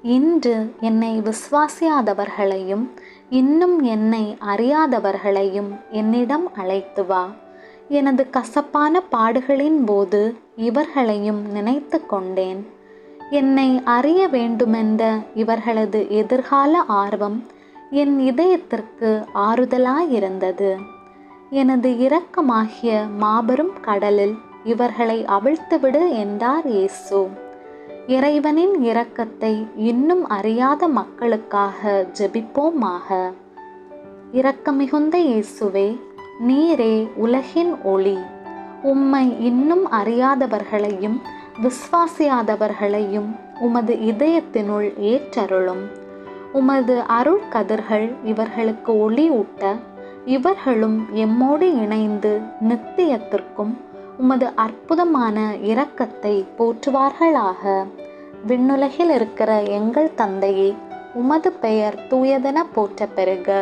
இன்று என்னை விசுவாசியாதவர்களையும் இன்னும் என்னை அறியாதவர்களையும் என்னிடம் அழைத்து வா. எனது கசப்பான பாடுகளின் போது இவர்களையும் நினைத்து கொண்டேன். என்னை அறிய வேண்டுமென்ற இவர்களது எதிர்கால ஆர்வம் என் இதயத்திற்கு ஆறுதலாயிருந்தது. எனது இரக்கமாகிய மாபெரும் கடலில் இவர்களை அவிழ்த்துவிடு என்றார் இயேசு. இறைவனின் இரக்கத்தை இன்னும் அறியாத மக்களுக்காக ஜெபிப்போமாக. இரக்கமிகுந்த இயேசுவே, நீரே உலகின் ஒளி. உம்மை இன்னும் அறியாதவர்களையும் விசுவாசியாதவர்களையும் உமது இதயத்தினுள் ஏற்றருளும். உமது அருள் கதிர்கள் இவர்களுக்கு ஒளி ஊட்ட இவர்களும் எம்மோடு இணைந்து நித்தியத்திற்கும் உமது அற்புதமான இரக்கத்தை போற்றுவார்களாக. விண்ணுலகில் இருக்கிற எங்கள் தந்தையே, உமது பெயர் தூயதென போற்ற பெறுக.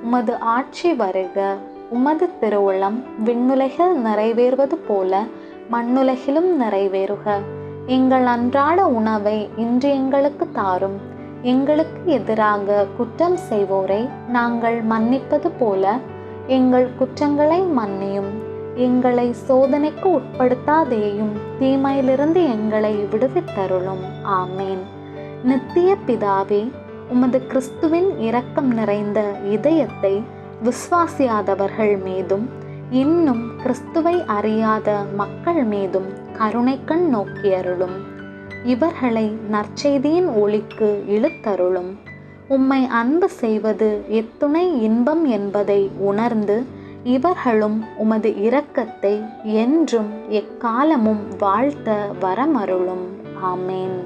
உமது ஆட்சி வருக. உமது திருவுளம் விண்ணுலகில் நிறைவேறுவது போல மண்ணுலகிலும் நிறைவேறுக. எங்கள் அன்றாட உணவை இன்று எங்களுக்கு தாரும். எங்களுக்கு எதிராக குற்றம் செய்வோரை நாங்கள் மன்னிப்பது போல எங்கள் குற்றங்களை மன்னியும். எங்களை சோதனைக்கு உட்படுத்தாதேயும், தீமையிலிருந்து எங்களை விடுவித்தருளும். ஆமேன். நித்திய பிதாவே, உமது கிறிஸ்துவின் இரக்கம் நிறைந்த இதயத்தை விசுவாசியாதவர்கள் மீதும் இன்னும் கிறிஸ்துவை அறியாத மக்கள் மீதும் கருணை கண் நோக்கியருளும். இவர்களை நற்செய்தியின் ஒளிக்கு இழுத்தருளும். உம்மை அன்பு செய்வது எத்துணை இன்பம் என்பதை உணர்ந்து இவர்களும் உமது இரக்கத்தை என்றும் எக்காலமும் வாழ்த்த வரமருளும். ஆமேன்.